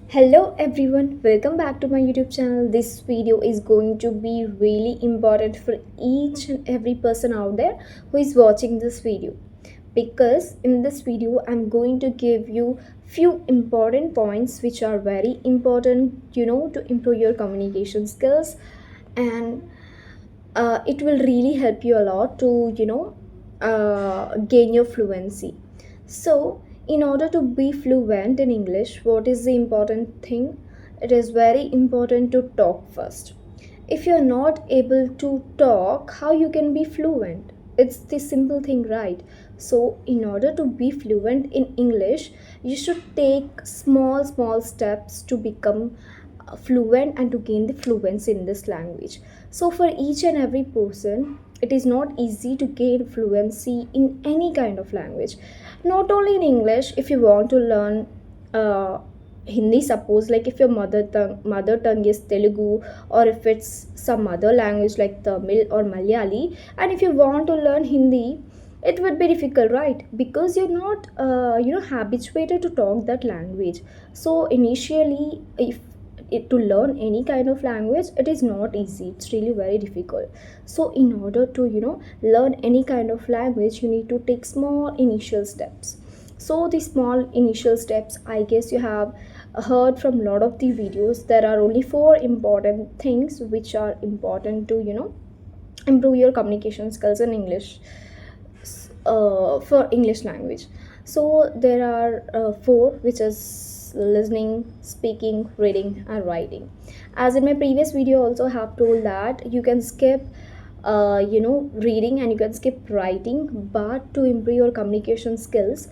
Hello everyone, welcome back to my YouTube channel. This video is going to be really important for each and every person out there who is watching this video, because in this video I'm going to give you few important points which are very important, to improve your communication skills, and it will really help you a lot to gain your fluency. So in order to be fluent in English, what is the important thing? It is very important to talk first. If you're not able to talk, how you can be fluent? It's the simple thing, right? So in order to be fluent in English, you should take small steps to become fluent and to gain the fluency in this language. So for each and every person, it is not easy to gain fluency in any kind of language, not only in English. If you want to learn uh, Hindi, suppose, like if your mother tongue is Telugu, or if it's some other language like Tamil or Malayali, and if you want to learn Hindi, it would be difficult, right? Because you're not habituated to talk that language. So initially, if to learn any kind of language, it is not easy, it's really very difficult. So in order to learn any kind of language, you need to take small initial steps. So the small initial steps, I guess you have heard from a lot of the videos. There are only four important things which are important to improve your communication skills in English, for English language. So there are four, which is listening, speaking, reading, and writing. As in my previous video, also have told that you can skip, reading, and you can skip writing, but to improve your communication skills,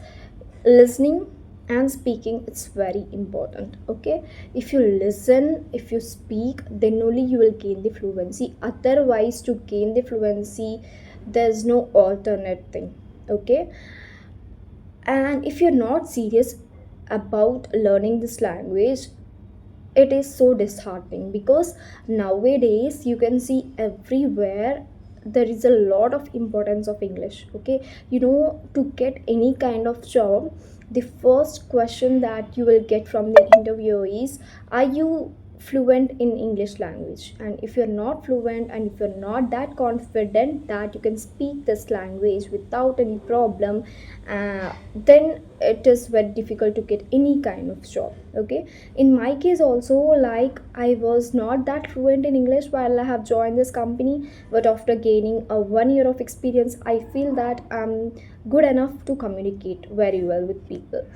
listening and speaking, it's very important. Okay, if you listen, if you speak, then only you will gain the fluency. Otherwise, to gain the fluency, there's no alternate thing. Okay, and if you're not serious about learning this language, it is so disheartening, because nowadays you can see everywhere there is a lot of importance of English. Okay, to get any kind of job, the first question that you will get from the interviewer is, are you fluent in English language? And if you're not fluent, and if you're not that confident that you can speak this language without any problem, then it is very difficult to get any kind of job. Okay, in my case also, like, I was not that fluent in English while I have joined this company, but after gaining a 1 year of experience, I feel that I'm good enough to communicate very well with people.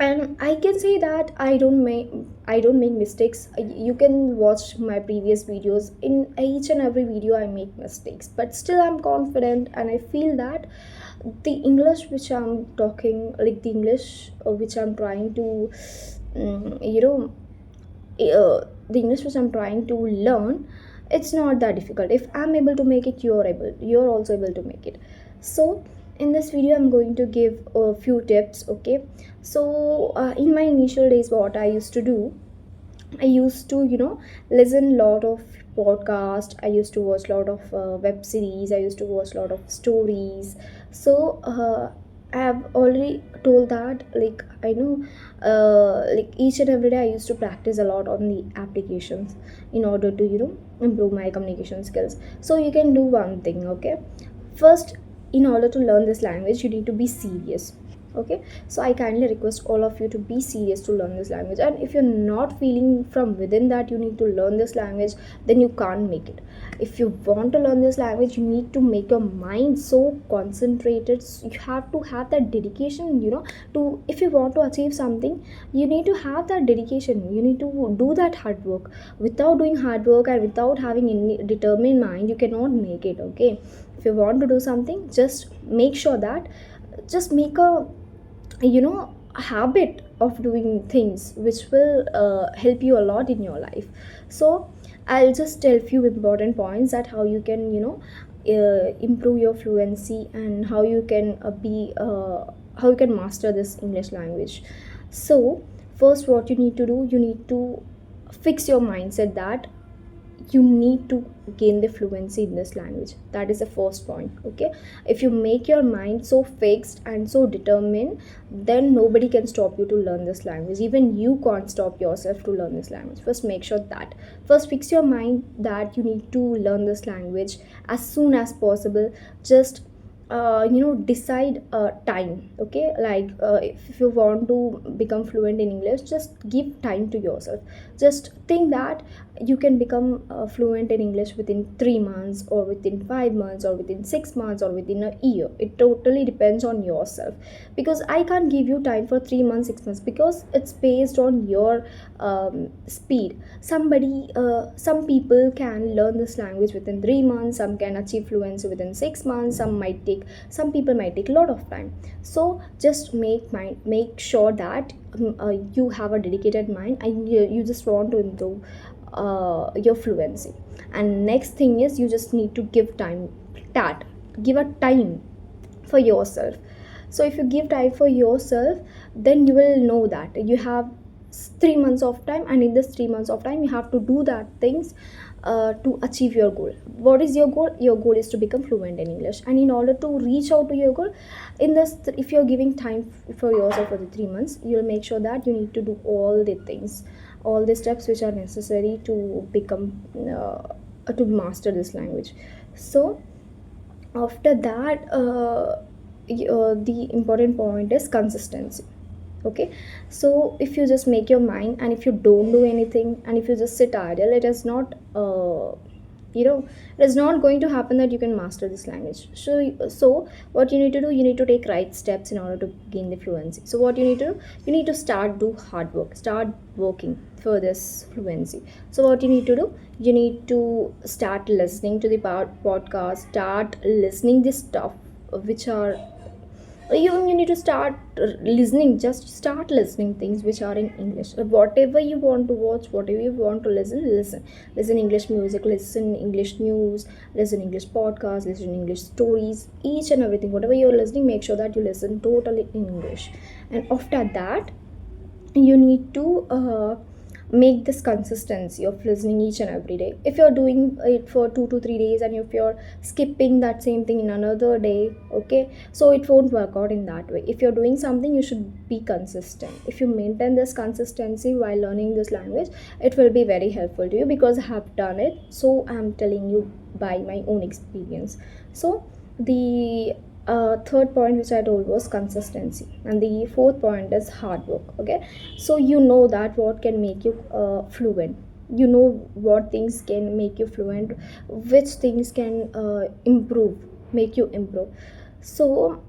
And I can say that I don't make mistakes. You can watch my previous videos. In each and every video I make mistakes, but still I'm confident, and I feel that the English which I'm talking, like the English which I'm trying to um, you know the English which I'm trying to learn, it's not that difficult. If I'm able to make it, you're also able to make it. So in this video I'm going to give a few tips. Okay, so in my initial days, what I used to do, I used to listen lot of podcast, I used to watch lot of web series, I used to watch lot of stories. So I have already told that, like, I know, like each and every day I used to practice a lot on the applications in order to improve my communication skills. So you can do one thing. Okay, first, in order to learn this language, you need to be serious. Okay, so I kindly request all of you to be serious to learn this language. And if you're not feeling from within that you need to learn this language, then you can't make it. If you want to learn this language, you need to make your mind so concentrated. You have to have that dedication, to, if you want to achieve something, you need to have that dedication, you need to do that hard work. Without doing hard work and without having any determined mind, you cannot make it. Okay, if you want to do something, just make sure that, just make a habit of doing things which will help you a lot in your life. So I'll just tell few important points that how you can improve your fluency, and how you can how you can master this English language. So first, what you need to do, you need to fix your mindset that you need to gain the fluency in this language. That is the first point. Okay, if you make your mind so fixed and so determined, then nobody can stop you to learn this language. Even you can't stop yourself to learn this language. First make sure that, first fix your mind that you need to learn this language as soon as possible. Just decide time. Okay, like if you want to become fluent in English, just give time to yourself. Just think that you can become fluent in English within 3 months, or within 5 months, or within 6 months, or within a year. It totally depends on yourself, because I can't give you time for 3 months, 6 months, because it's based on your speed. Some people can learn this language within 3 months, some can achieve fluency within 6 months, some people might take a lot of time. So just make sure that you have a dedicated mind, and you just want to improve your fluency. And next thing is, you just need to give time. That, give a time for yourself. So if you give time for yourself, then you will know that you have 3 months of time, and in this 3 months of time you have to do that things to achieve your goal. What is your goal? Your goal is to become fluent in English. And in order to reach out to your goal, in this if you're giving time for yourself for the 3 months, you'll make sure that you need to do all the things, all the steps which are necessary to become to master this language. So after that, the important point is consistency. Okay, so if you just make your mind, and if you don't do anything, and if you just sit idle, it is not you know it is not going to happen that you can master this language. So what you need to do, you need to take right steps in order to gain the fluency. So what you need to do, you need to start do hard work, start working for this fluency. So what you need to do, you need to start listening to the podcast, start listening the stuff which are, you need to start listening, just start listening things which are in English. Whatever you want to watch, whatever you want to listen English music, listen English news, listen English podcasts, listen English stories, each and everything. Whatever you're listening, make sure that you listen totally in English. And after that, you need to make this consistency of listening each and every day. If you're doing it for 2 to 3 days, and if you're skipping that same thing in another day, okay, so it won't work out in that way. If you're doing something, you should be consistent. If you maintain this consistency while learning this language, it will be very helpful to you, because I have done it, so I'm telling you by my own experience. So the third point which I told was consistency, and the fourth point is hard work. Okay, so you know that what can make you fluent, you know what things can make you fluent, which things can make you improve. So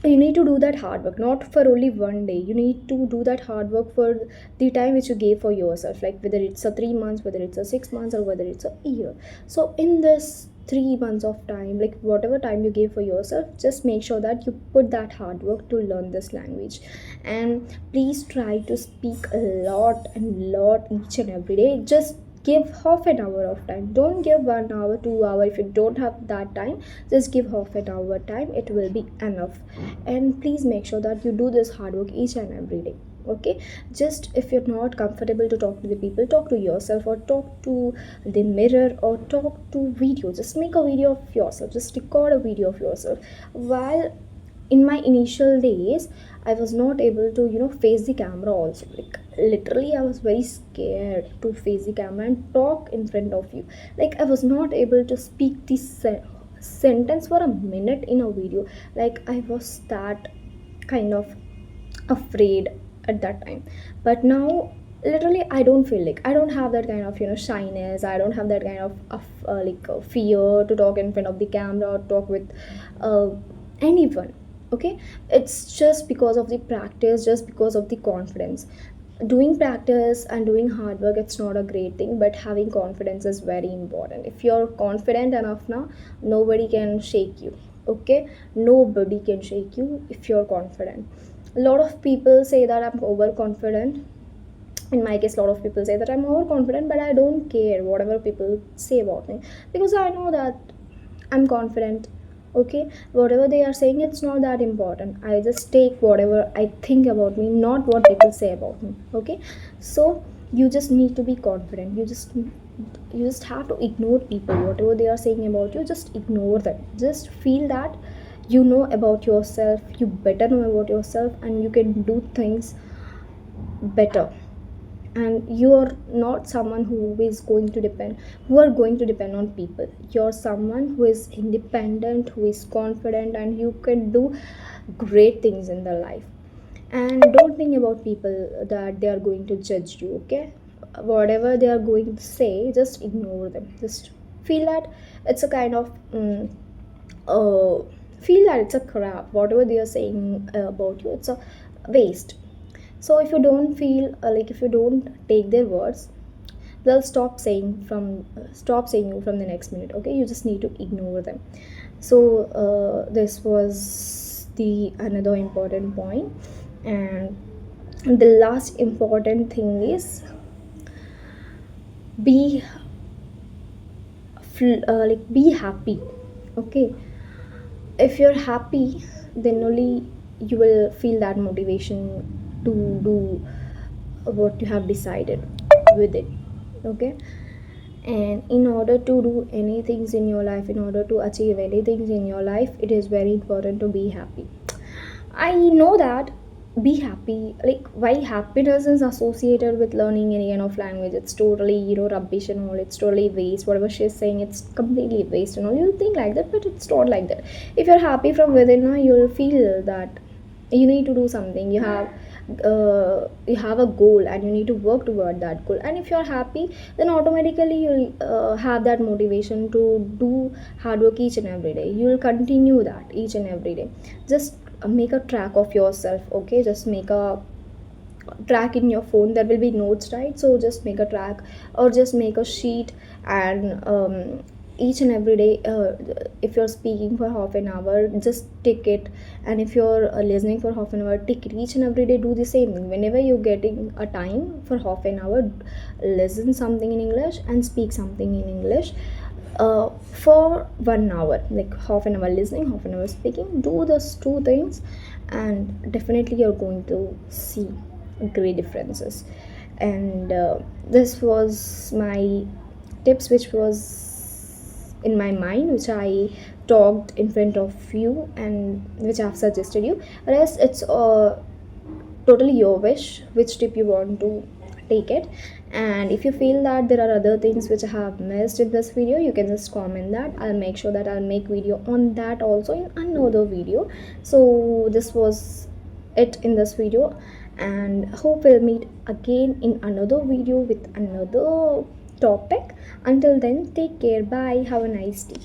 you need to do that hard work, not for only one day. You need to do that hard work for the time which you gave for yourself, like whether it's a 3 months, whether it's a 6 months, or whether it's a year. So in this 3 months of time, like whatever time you gave for yourself, just make sure that you put that hard work to learn this language. And please try to speak a lot and lot each and every day. Just give half an hour of time, don't give 1 hour, 2 hour. If you don't have that time, just give half an hour time, it will be enough. And please make sure that you do this hard work each and every day. Okay, just if you're not comfortable to talk to the people, talk to yourself, or talk to the mirror, or talk to video. Just make a video of yourself, just record a video of yourself. While in my initial days, I was not able to face the camera also. Like literally, I was very scared to face the camera and talk in front of you. Like I was not able to speak this sentence for a minute in a video. Like I was that kind of afraid at that time. But now literally I don't feel like, I don't have that kind of shyness. I don't have that kind of fear to talk in front of the camera, or talk with anyone. Okay, it's just because of the practice, just because of the confidence. Doing practice and doing hard work, it's not a great thing, but having confidence is very important. If you're confident enough now, nobody can shake you. Okay, nobody can shake you if you're confident. A lot of people say that I'm overconfident. In my case, a lot of people say that I'm overconfident, but I don't care whatever people say about me, because I know that I'm confident Okay, whatever they are saying, it's not that important. I just take whatever I think about me, not what people say about me. Okay, so you just need to be confident. You just have to ignore people. Whatever they are saying about you, just ignore them. Just feel that you know about yourself, you better know about yourself, and you can do things better. And you're not someone who are going to depend on people. You're someone who is independent, who is confident, and you can do great things in their life. And don't think about people that they are going to judge you. Okay, whatever they are going to say, just ignore them. Just feel that it's a kind of uh, feel that it's a crap. Whatever they are saying about you, it's a waste. So if you don't feel if you don't take their words, they'll stop saying you from the next minute. Okay, you just need to ignore them. So this was the another important point. And the last important thing is be be happy. Okay, if you're happy, then only you will feel that motivation to do what you have decided with it. Okay, and in order to do any things in your life, in order to achieve any things in your life, it is very important to be happy. I know that. Be happy. Like, why happiness is associated with learning any kind of language, it's totally, rubbish and all. It's totally waste. Whatever she's saying, it's completely waste and all. You'll think like that, but it's not like that. If you're happy from within, you'll feel that you need to do something. You have a goal, and you need to work toward that goal. And if you're happy, then automatically you'll have that motivation to do hard work each and every day. You'll continue that each and every day. Just make a track of yourself. Okay, just make a track in your phone. There will be notes, right? So just make a track, or just make a sheet. And each and every day, if you're speaking for half an hour, just tick it. And if you're listening for half an hour, tick it. Each and every day, do the same thing. Whenever you're getting a time for half an hour, listen something in English and speak something in English for 1 hour, like half an hour listening, half an hour speaking. Do those two things, and definitely you're going to see great differences. And this was my tips, which was in my mind, which I talked in front of you, and which I've suggested you. Rest, it's totally your wish which tip you want to take it. And if you feel that there are other things which I have missed in this video, you can just comment that. I'll make sure that I'll make video on that also in another video. So this was it in this video, and hope we'll meet again in another video with another topic. Until then, take care. Bye. Have a nice day.